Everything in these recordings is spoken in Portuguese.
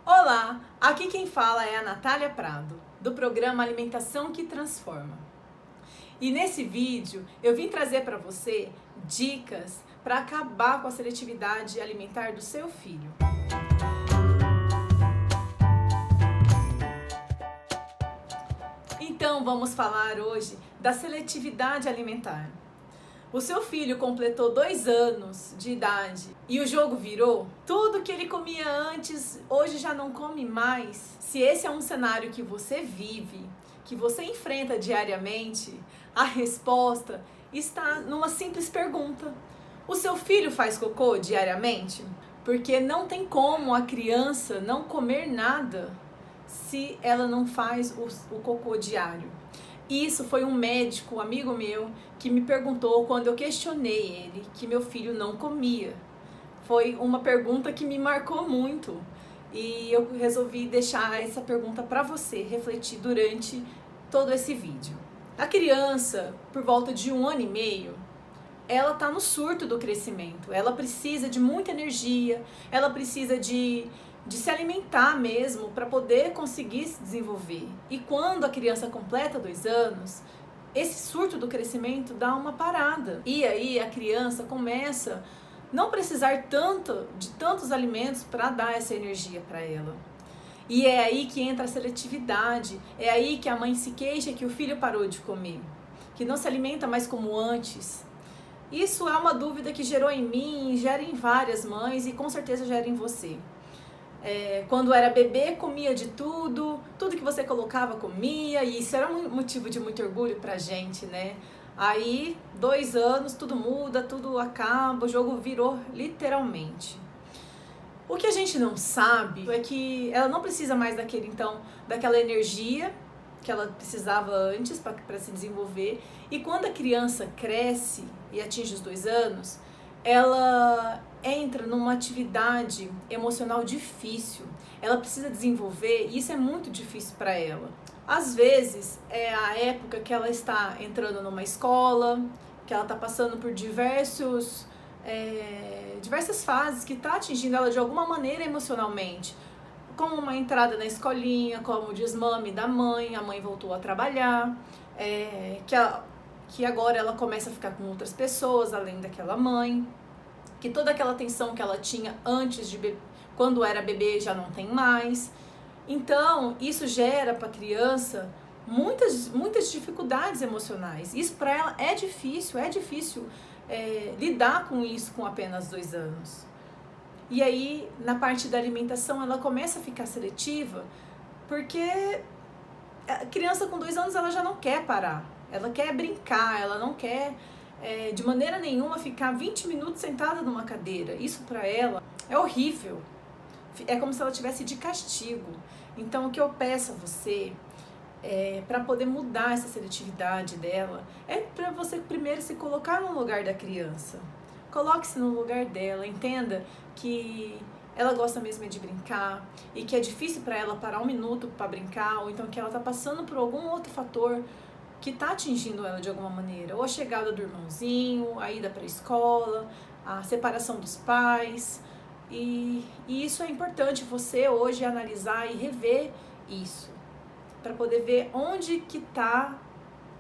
Olá, aqui quem fala é a Natália Prado, do programa Alimentação que Transforma. E nesse vídeo eu vim trazer para você dicas para acabar com a seletividade alimentar do seu filho. Então vamos falar hoje da seletividade alimentar. O seu filho completou 2 anos de idade e o jogo virou? Tudo que ele comia antes, hoje já não come mais? Se esse é um cenário que você vive, que você enfrenta diariamente, a resposta está numa simples pergunta. O seu filho faz cocô diariamente? Porque não tem como a criança não comer nada se ela não faz o cocô diário. Isso foi um médico, um amigo meu, que me perguntou quando eu questionei ele que meu filho não comia. Foi uma pergunta que me marcou muito e eu resolvi deixar essa pergunta para você refletir durante todo esse vídeo. A criança, por volta de 1 ano e meio, ela está no surto do crescimento, ela precisa de muita energia, ela precisa de se alimentar mesmo para poder conseguir se desenvolver. E quando a criança completa 2 anos, esse surto do crescimento dá uma parada. E aí a criança começa a não precisar de tantos alimentos para dar essa energia para ela. E é aí que entra a seletividade, é aí que a mãe se queixa que o filho parou de comer, que não se alimenta mais como antes. Isso é uma dúvida que gerou em mim, gera em várias mães e com certeza gera em você. Quando era bebê, comia de tudo que você colocava comia, e isso era um motivo de muito orgulho pra gente, né? Aí, 2 anos, tudo muda, tudo acaba, o jogo virou literalmente. O que a gente não sabe é que ela não precisa mais daquela energia que ela precisava antes para se desenvolver, e quando a criança cresce e atinge os 2 anos, ela entra numa atividade emocional difícil. Ela precisa desenvolver e isso é muito difícil para ela. Às vezes é a época que ela está entrando numa escola, que ela está passando por diversas fases que está atingindo ela de alguma maneira emocionalmente. Como uma entrada na escolinha, como o desmame da mãe, a mãe voltou a trabalhar, que agora ela começa a ficar com outras pessoas além daquela mãe, que toda aquela atenção que ela tinha antes quando era bebê já não tem mais. Então isso gera para a criança muitas dificuldades emocionais. Isso para ela é difícil lidar com isso com apenas 2 anos. E aí, na parte da alimentação, ela começa a ficar seletiva, porque a criança com 2 anos ela já não quer parar. Ela quer brincar, ela não quer de maneira nenhuma ficar 20 minutos sentada numa cadeira. Isso para ela é horrível. É como se ela tivesse de castigo. Então, o que eu peço a você para poder mudar essa seletividade dela é para você primeiro se colocar no lugar da criança. Coloque-se no lugar dela, entenda que ela gosta mesmo de brincar e que é difícil para ela parar 1 minuto para brincar, ou então que ela está passando por algum outro fator que está atingindo ela de alguma maneira, ou a chegada do irmãozinho, a ida para a escola, a separação dos pais, e isso é importante você hoje analisar e rever isso, para poder ver onde que está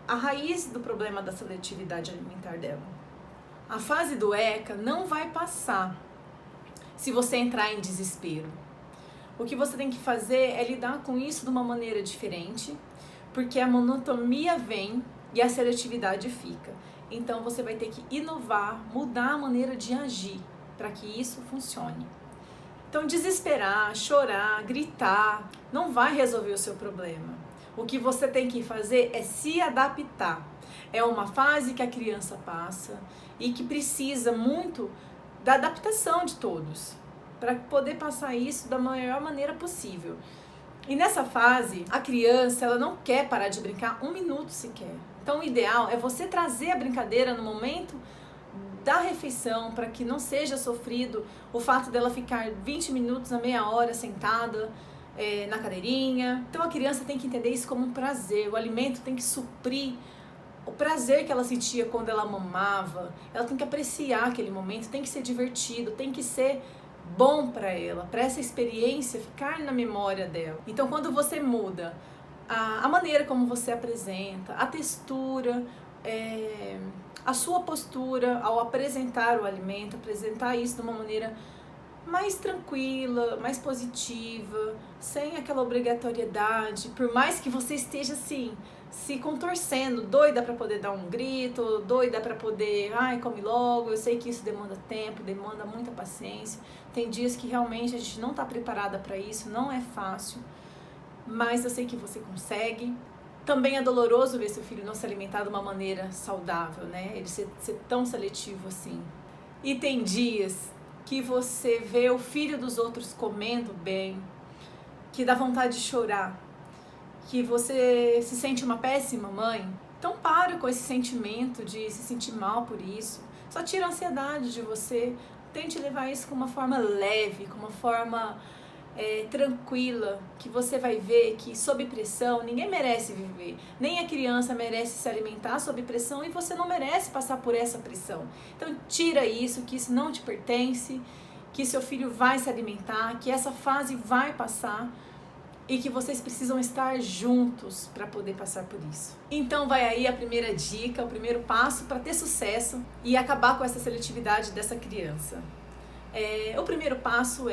a raiz do problema da seletividade alimentar dela. A fase do ECA não vai passar se você entrar em desespero. O que você tem que fazer é lidar com isso de uma maneira diferente, porque a monotonia vem e a seletividade fica. Então você vai ter que inovar, mudar a maneira de agir para que isso funcione. Então desesperar, chorar, gritar, não vai resolver o seu problema. O que você tem que fazer é se adaptar. É uma fase que a criança passa e que precisa muito da adaptação de todos para poder passar isso da melhor maneira possível. E nessa fase, a criança ela não quer parar de brincar 1 minuto sequer. Então o ideal é você trazer a brincadeira no momento da refeição, para que não seja sofrido o fato dela ficar 20 minutos a meia hora sentada na cadeirinha. Então a criança tem que entender isso como um prazer. O alimento tem que suprir o prazer que ela sentia quando ela mamava. Ela tem que apreciar aquele momento, tem que ser divertido, tem que ser bom para ela, para essa experiência ficar na memória dela. Então, quando você muda a maneira como você apresenta, a textura, a sua postura ao apresentar o alimento, apresentar isso de uma maneira mais tranquila, mais positiva, sem aquela obrigatoriedade, por mais que você esteja assim, se contorcendo, doida para poder dar um grito, doida para poder, ai, come logo, eu sei que isso demanda tempo, demanda muita paciência, tem dias que realmente a gente não está preparada para isso, não é fácil, mas eu sei que você consegue. Também é doloroso ver seu filho não se alimentar de uma maneira saudável, né? Ele ser tão seletivo assim. E tem dias que você vê o filho dos outros comendo bem, que dá vontade de chorar, que você se sente uma péssima mãe. Então pare com esse sentimento de se sentir mal por isso. Só tira a ansiedade de você. Tente levar isso com uma forma leve, com uma forma tranquila, que você vai ver que sob pressão ninguém merece viver, nem a criança merece se alimentar sob pressão e você não merece passar por essa pressão. Então tira isso, que isso não te pertence, que seu filho vai se alimentar, que essa fase vai passar e que vocês precisam estar juntos para poder passar por isso. Então vai aí a primeira dica, o primeiro passo para ter sucesso e acabar com essa seletividade dessa criança. O primeiro passo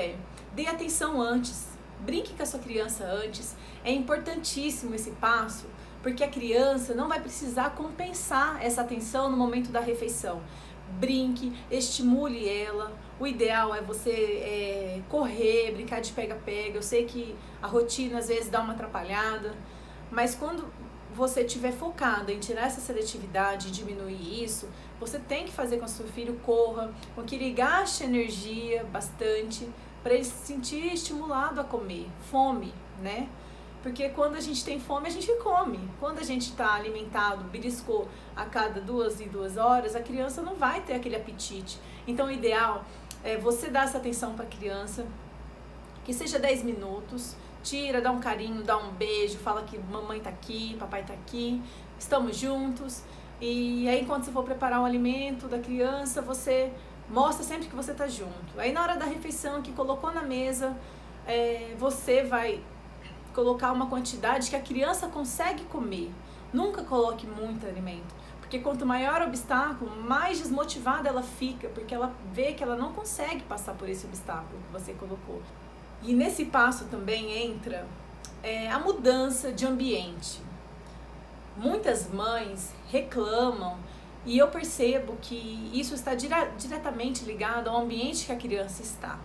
dê atenção antes, brinque com a sua criança antes. É importantíssimo esse passo, porque a criança não vai precisar compensar essa atenção no momento da refeição. Brinque, estimule ela. O ideal é você correr, brincar de pega-pega. Eu sei que a rotina às vezes dá uma atrapalhada, mas quando você estiver focado em tirar essa seletividade e diminuir isso, você tem que fazer com que seu filho corra, com que ele gaste energia bastante, para ele se sentir estimulado a comer. Fome, né? Porque quando a gente tem fome, a gente come. Quando a gente está alimentado, beliscou a cada 2 em 2 horas, a criança não vai ter aquele apetite. Então o ideal é você dar essa atenção para a criança, que seja 10 minutos, tira, dá um carinho, dá um beijo, fala que mamãe tá aqui, papai tá aqui, estamos juntos. E aí quando você for preparar o alimento da criança, você mostra sempre que você tá junto. Aí na hora da refeição que colocou na mesa, você vai colocar uma quantidade que a criança consegue comer. Nunca coloque muito alimento, porque quanto maior o obstáculo, mais desmotivada ela fica, porque ela vê que ela não consegue passar por esse obstáculo que você colocou. E nesse passo também entra a mudança de ambiente. Muitas mães reclamam e eu percebo que isso está diretamente ligado ao ambiente que a criança está.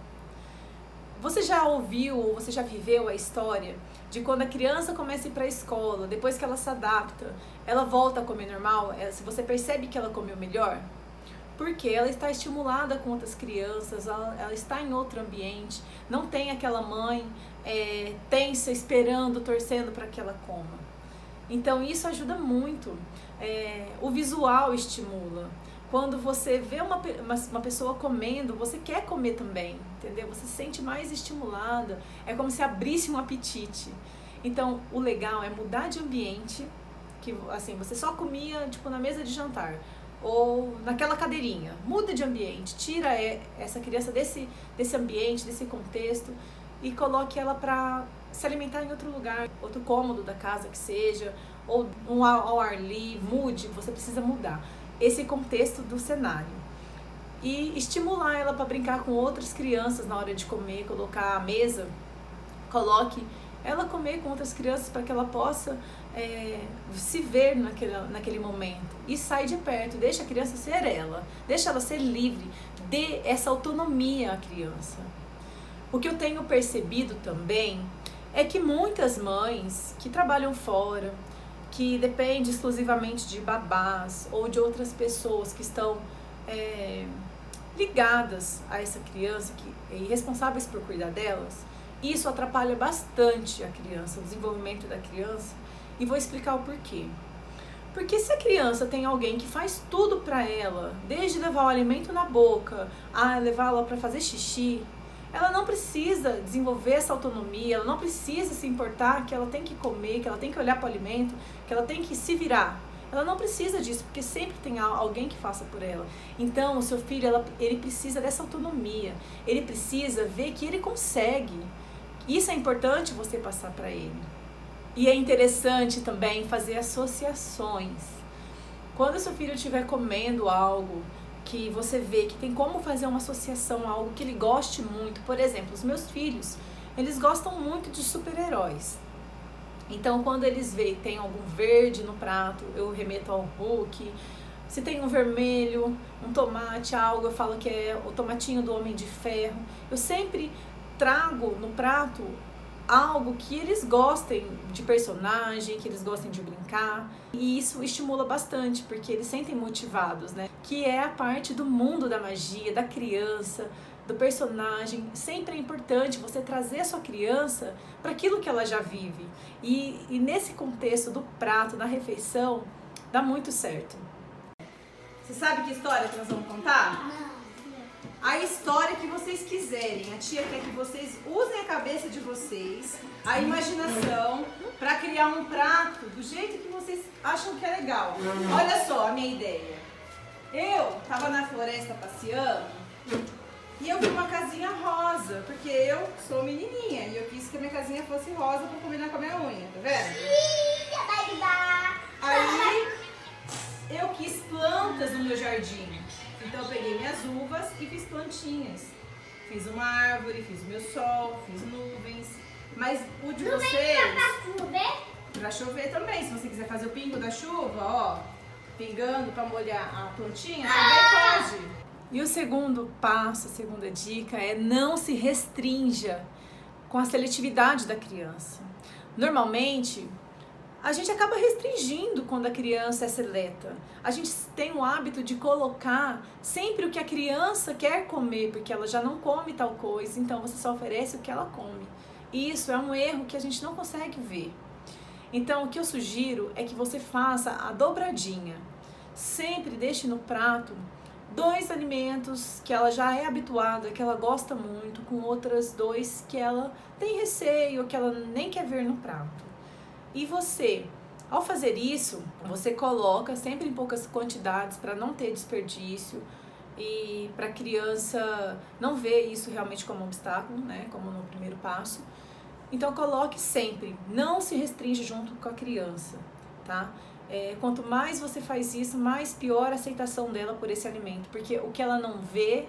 Você já ouviu ou você já viveu a história de quando a criança começa a ir para a escola, depois que ela se adapta, ela volta a comer normal? Se você percebe que ela comeu melhor? Porque ela está estimulada com outras crianças, ela está em outro ambiente, não tem aquela mãe tensa, esperando, torcendo para que ela coma. Então isso ajuda muito. O visual estimula. Quando você vê uma pessoa comendo, você quer comer também, entendeu? Você se sente mais estimulada, é como se abrisse um apetite. Então o legal é mudar de ambiente, que assim, você só comia tipo na mesa de jantar, ou naquela cadeirinha. Muda de ambiente, tira essa criança desse ambiente, desse contexto e coloque ela para se alimentar em outro lugar, outro cômodo da casa que seja, ou ao ar livre. Mude, você precisa mudar esse contexto do cenário e estimular ela para brincar com outras crianças na hora de comer, colocar a mesa, coloque ela comer com outras crianças para que ela possa se ver naquele momento e sai de perto, deixa a criança ser ela, deixa ela ser livre, dê essa autonomia à criança. O que eu tenho percebido também é que muitas mães que trabalham fora, que dependem exclusivamente de babás ou de outras pessoas que estão ligadas a essa criança e responsáveis por cuidar delas, isso atrapalha bastante a criança, o desenvolvimento da criança, e vou explicar o porquê. Porque se a criança tem alguém que faz tudo para ela, desde levar o alimento na boca, a levá-la para fazer xixi, ela não precisa desenvolver essa autonomia, ela não precisa se importar que ela tem que comer, que ela tem que olhar para o alimento, que ela tem que se virar. Ela não precisa disso, porque sempre tem alguém que faça por ela. Então, o seu filho, ele precisa dessa autonomia. Ele precisa ver que ele consegue. Isso é importante você passar para ele. E é interessante também fazer associações. Quando o seu filho estiver comendo algo que você vê que tem como fazer uma associação a algo que ele goste muito. Por exemplo, os meus filhos, eles gostam muito de super-heróis. Então, quando eles veem tem algum verde no prato, eu remeto ao Hulk. Se tem um vermelho, um tomate, algo, eu falo que é o tomatinho do Homem de Ferro. Eu sempre trago no prato algo que eles gostem de personagem, que eles gostem de brincar. E isso estimula bastante, porque eles sentem motivados, né? Que é a parte do mundo da magia, da criança, do personagem. Sempre é importante você trazer a sua criança para aquilo que ela já vive. E nesse contexto do prato, da refeição, dá muito certo. Você sabe que história que nós vamos contar? A história que vocês quiserem. A tia quer que vocês usem a cabeça de vocês, a imaginação, para criar um prato do jeito que vocês acham que é legal. Olha só a minha ideia. Eu estava na floresta passeando e eu vi uma casinha rosa, porque eu sou menininha e eu quis que a minha casinha fosse rosa para combinar com a minha unha, tá vendo? Aí eu quis plantas no meu jardim. Então eu peguei minhas uvas e fiz plantinhas. Fiz uma árvore, fiz o meu sol, fiz nuvens. Mas o de vocês... Pra chover também. Se você quiser fazer o pingo da chuva, ó, pingando pra molhar a plantinha, também pode. E o segundo passo, a segunda dica é não se restrinja com a seletividade da criança. Normalmente, a gente acaba restringindo quando a criança é seleta. A gente tem o hábito de colocar sempre o que a criança quer comer, porque ela já não come tal coisa, então você só oferece o que ela come. E isso é um erro que a gente não consegue ver. Então, o que eu sugiro é que você faça a dobradinha. Sempre deixe no prato 2 alimentos que ela já é habituada, que ela gosta muito, com outras 2 que ela tem receio, que ela nem quer ver no prato. E você, ao fazer isso, você coloca sempre em poucas quantidades para não ter desperdício e para a criança não ver isso realmente como um obstáculo, né, como no primeiro passo. Então coloque sempre, não se restringe junto com a criança, tá? Quanto mais você faz isso, mais pior a aceitação dela por esse alimento, porque o que ela não vê,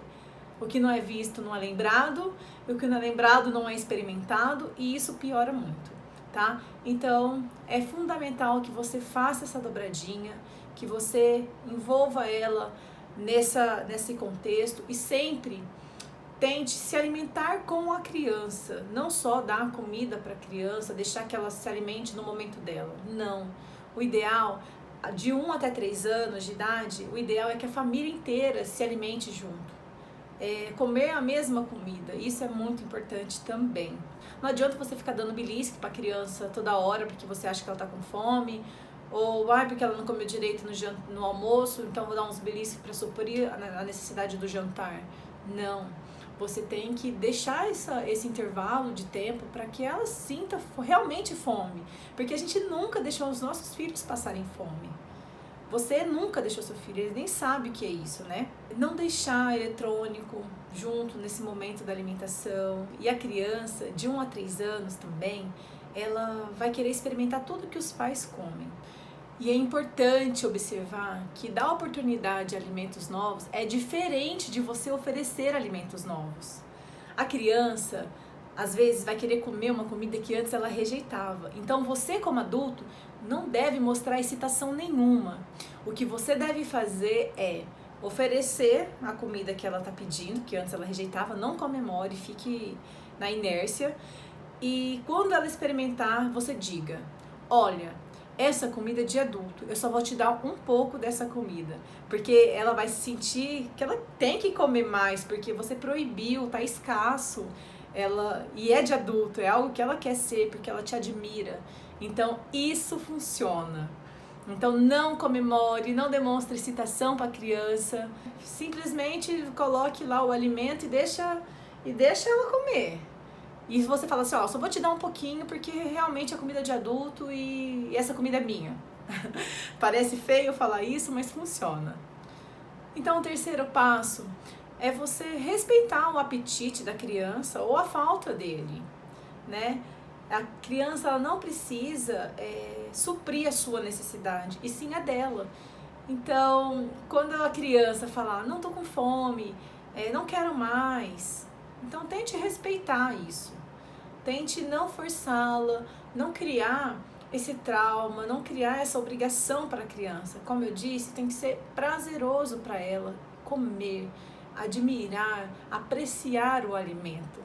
o que não é visto não é lembrado, e o que não é lembrado não é experimentado, e isso piora muito. Tá? Então, é fundamental que você faça essa dobradinha, que você envolva ela nesse contexto e sempre tente se alimentar com a criança. Não só dar comida para a criança, deixar que ela se alimente no momento dela. Não. O ideal, de 1 até 3 anos de idade, o ideal é que a família inteira se alimente junto. Comer a mesma comida, isso é muito importante também. Não adianta você ficar dando belisque para a criança toda hora porque você acha que ela está com fome, ou porque ela não comeu direito no almoço, então vou dar uns belisques para suprir a necessidade do jantar. Não, você tem que deixar esse intervalo de tempo para que ela sinta realmente fome, porque a gente nunca deixou os nossos filhos passarem fome. Você nunca deixou seu filho, ele nem sabe o que é isso, né? Não deixar eletrônico junto nesse momento da alimentação. E a criança, de 1 a 3 anos também, ela vai querer experimentar tudo que os pais comem. E é importante observar que dar oportunidade a alimentos novos é diferente de você oferecer alimentos novos. A criança, às vezes, vai querer comer uma comida que antes ela rejeitava. Então, você como adulto não deve mostrar excitação nenhuma. O que você deve fazer é oferecer a comida que ela está pedindo, que antes ela rejeitava, não comemore, fique na inércia. E quando ela experimentar, você diga: olha, essa comida é de adulto, eu só vou te dar um pouco dessa comida. Porque ela vai sentir que ela tem que comer mais, porque você proibiu, tá escasso. E é de adulto, é algo que ela quer ser, porque ela te admira. Então, isso funciona. Então, não comemore, não demonstre excitação para a criança. Simplesmente coloque lá o alimento e deixa ela comer. E você fala assim, só vou te dar um pouquinho, porque realmente é comida de adulto e essa comida é minha. Parece feio falar isso, mas funciona. Então, o terceiro passo é você respeitar o apetite da criança ou a falta dele, né? A criança ela não precisa suprir a sua necessidade, e sim a dela. Então, quando a criança falar, não tô com fome, não quero mais, então tente respeitar isso. Tente não forçá-la, não criar esse trauma, não criar essa obrigação para a criança. Como eu disse, tem que ser prazeroso para ela comer, admirar, apreciar o alimento.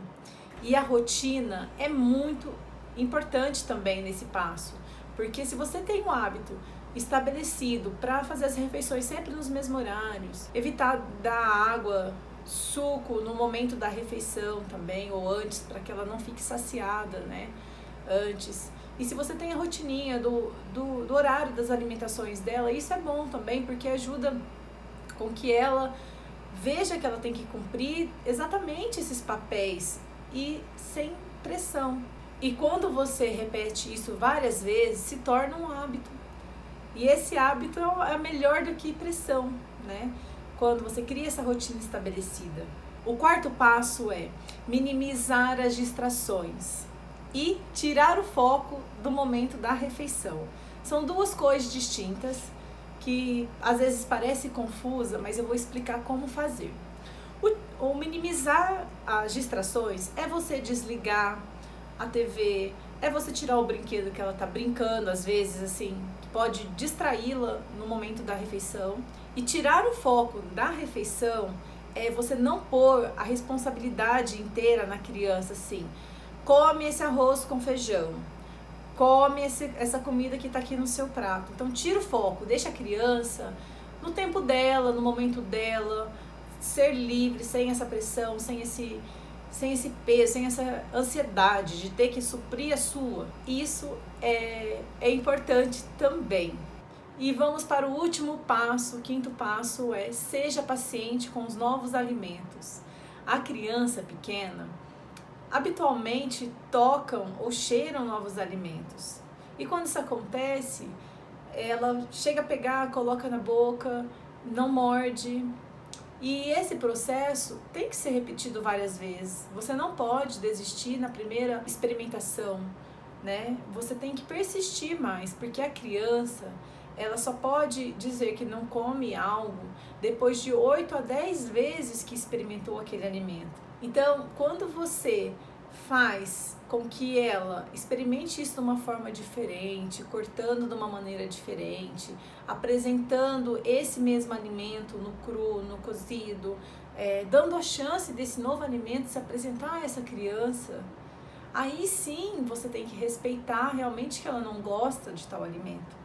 E a rotina é muito importante também nesse passo, porque se você tem um hábito estabelecido para fazer as refeições sempre nos mesmos horários, evitar dar água, suco no momento da refeição também, ou antes, para que ela não fique saciada, né, antes. E se você tem a rotininha do horário das alimentações dela, isso é bom também, porque ajuda com que ela veja que ela tem que cumprir exatamente esses papéis e sem pressão. E quando você repete isso várias vezes, se torna um hábito. E esse hábito é melhor do que pressão, né? Quando você cria essa rotina estabelecida. O quarto passo é minimizar as distrações e tirar o foco do momento da refeição. São duas coisas distintas que às vezes parece confusa, mas eu vou explicar como fazer. O minimizar as distrações é você desligar a TV, é você tirar o brinquedo que ela tá brincando, às vezes, assim, que pode distraí-la no momento da refeição. E tirar o foco da refeição é você não pôr a responsabilidade inteira na criança, assim, come esse arroz com feijão, come essa comida que tá aqui no seu prato. Então tira o foco, deixa a criança no tempo dela, no momento dela, ser livre, sem essa pressão, sem esse peso, sem essa ansiedade de ter que suprir a sua. Isso é importante também. E vamos para o último passo, o quinto passo é seja paciente com os novos alimentos. A criança pequena habitualmente tocam ou cheiram novos alimentos. E quando isso acontece, ela chega a pegar, coloca na boca, não morde. E esse processo tem que ser repetido várias vezes. Você não pode desistir na primeira experimentação, né? Você tem que persistir mais, porque a criança, ela só pode dizer que não come algo depois de 8 a 10 vezes que experimentou aquele alimento. Então, quando você faz com que ela experimente isso de uma forma diferente, cortando de uma maneira diferente, apresentando esse mesmo alimento no cru, no cozido, dando a chance desse novo alimento se apresentar a essa criança, aí sim você tem que respeitar realmente que ela não gosta de tal alimento.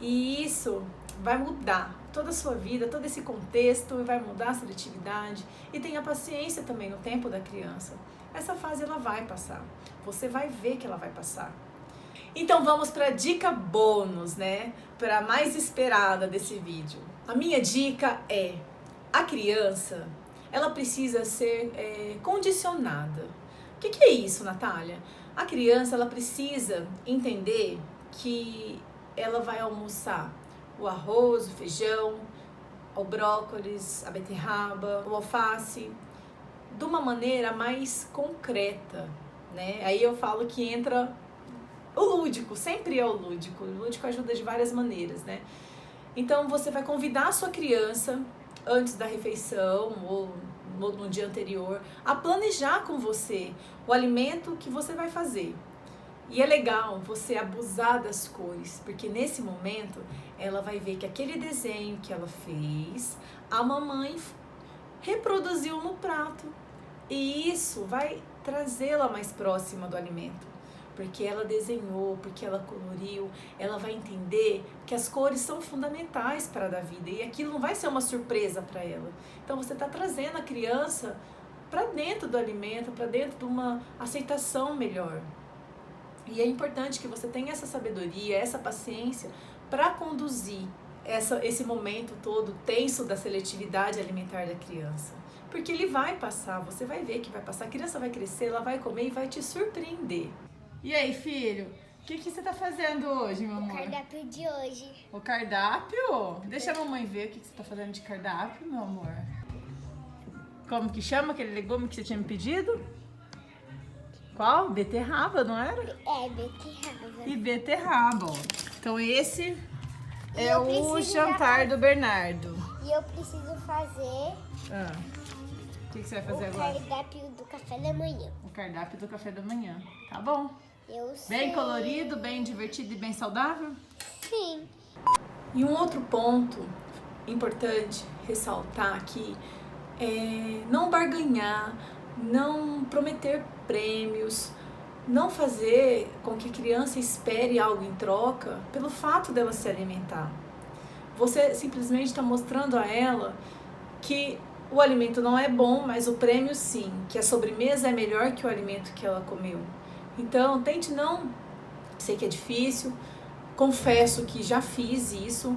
E isso vai mudar toda a sua vida, todo esse contexto, e vai mudar a seletividade. E tenha paciência também no tempo da criança. Essa fase ela vai passar, você vai ver que ela vai passar. Então vamos para a dica bônus, né? Para a mais esperada desse vídeo. A minha dica é: a criança, ela precisa ser condicionada. O que é isso, Natália? A criança, ela precisa entender que ela vai almoçar o arroz, o feijão, o brócolis, a beterraba, o alface, de uma maneira mais concreta, né? Aí eu falo que entra o lúdico, sempre é o lúdico. O lúdico ajuda de várias maneiras, né? Então você vai convidar a sua criança antes da refeição ou no dia anterior a planejar com você o alimento que você vai fazer. E é legal você abusar das cores, porque nesse momento ela vai ver que aquele desenho que ela fez, a mamãe reproduziu no prato. E isso vai trazê-la mais próxima do alimento, porque ela desenhou, porque ela coloriu, ela vai entender que as cores são fundamentais para a vida e aquilo não vai ser uma surpresa para ela. Então você está trazendo a criança para dentro do alimento, para dentro de uma aceitação melhor. E é importante que você tenha essa sabedoria, essa paciência para conduzir esse momento todo tenso da seletividade alimentar da criança. Porque ele vai passar, você vai ver que vai passar. A criança vai crescer, ela vai comer e vai te surpreender. E aí, filho? O que você tá fazendo hoje, meu amor? O cardápio de hoje. O cardápio? Deixa a mamãe ver o que você tá fazendo de cardápio, meu amor. Como que chama aquele legume que você tinha me pedido? Qual? Beterraba, não era? É, beterraba. E beterraba. Então esse E é eu o preciso jantar do Bernardo. E eu preciso fazer O que você vai fazer o agora? cardápio do café da manhã. O cardápio do café da manhã. Tá bom. Eu sei. Bem colorido, bem divertido e bem saudável? Sim. E um outro ponto importante ressaltar aqui é não barganhar, não prometer prêmios, não fazer com que a criança espere algo em troca pelo fato dela se alimentar. Você simplesmente está mostrando a ela que o alimento não é bom, mas o prêmio sim, que a sobremesa é melhor que o alimento que ela comeu. Então, tente não, sei que é difícil, confesso que já fiz isso,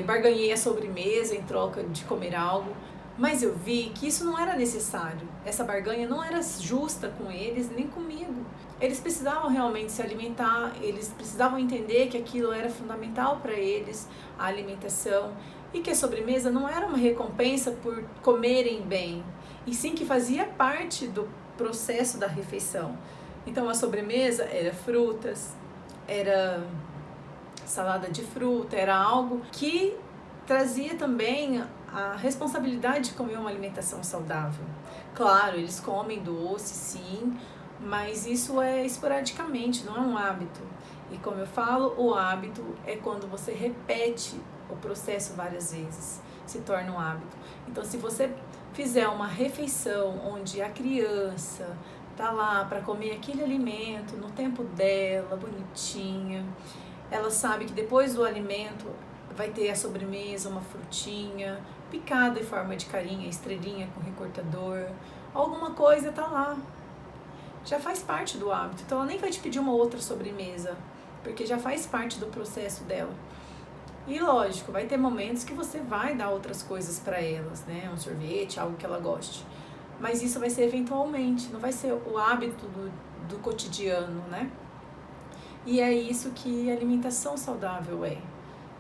barganhei a sobremesa em troca de comer algo, mas eu vi que isso não era necessário. Essa barganha não era justa com eles, nem comigo. Eles precisavam realmente se alimentar, eles precisavam entender que aquilo era fundamental para eles, a alimentação, e que a sobremesa não era uma recompensa por comerem bem, e sim que fazia parte do processo da refeição. Então a sobremesa era frutas, era salada de fruta, era algo que trazia também a responsabilidade de comer uma alimentação saudável. Claro, eles comem doce, sim, mas isso é esporadicamente, não é um hábito. E como eu falo, o hábito é quando você repete o processo várias vezes, se torna um hábito. Então, se você fizer uma refeição onde a criança tá lá para comer aquele alimento no tempo dela, bonitinha, ela sabe que depois do alimento vai ter a sobremesa, uma frutinha, picada em forma de carinha, estrelinha com recortador, alguma coisa tá lá. Já faz parte do hábito, então ela nem vai te pedir uma outra sobremesa, porque já faz parte do processo dela. E lógico, vai ter momentos que você vai dar outras coisas para elas, né? Um sorvete, algo que ela goste. Mas isso vai ser eventualmente, não vai ser o hábito do cotidiano, né? E é isso que alimentação saudável é.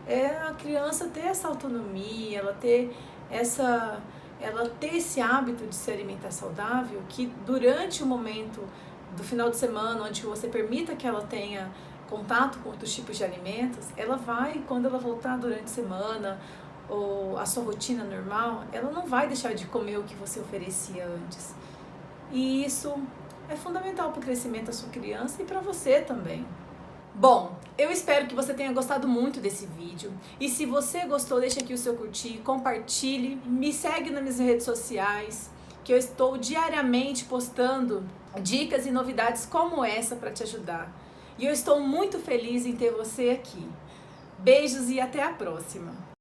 É a criança ter essa autonomia, ela ter esse hábito de se alimentar saudável, que durante o momento do final de semana, onde você permita que ela tenha contato com outros tipos de alimentos, ela vai, quando ela voltar durante a semana, ou a sua rotina normal, ela não vai deixar de comer o que você oferecia antes. E isso é fundamental para o crescimento da sua criança e para você também. Bom, eu espero que você tenha gostado muito desse vídeo. E se você gostou, deixa aqui o seu curtir, compartilhe, me segue nas minhas redes sociais, que eu estou diariamente postando dicas e novidades como essa para te ajudar. E eu estou muito feliz em ter você aqui. Beijos e até a próxima!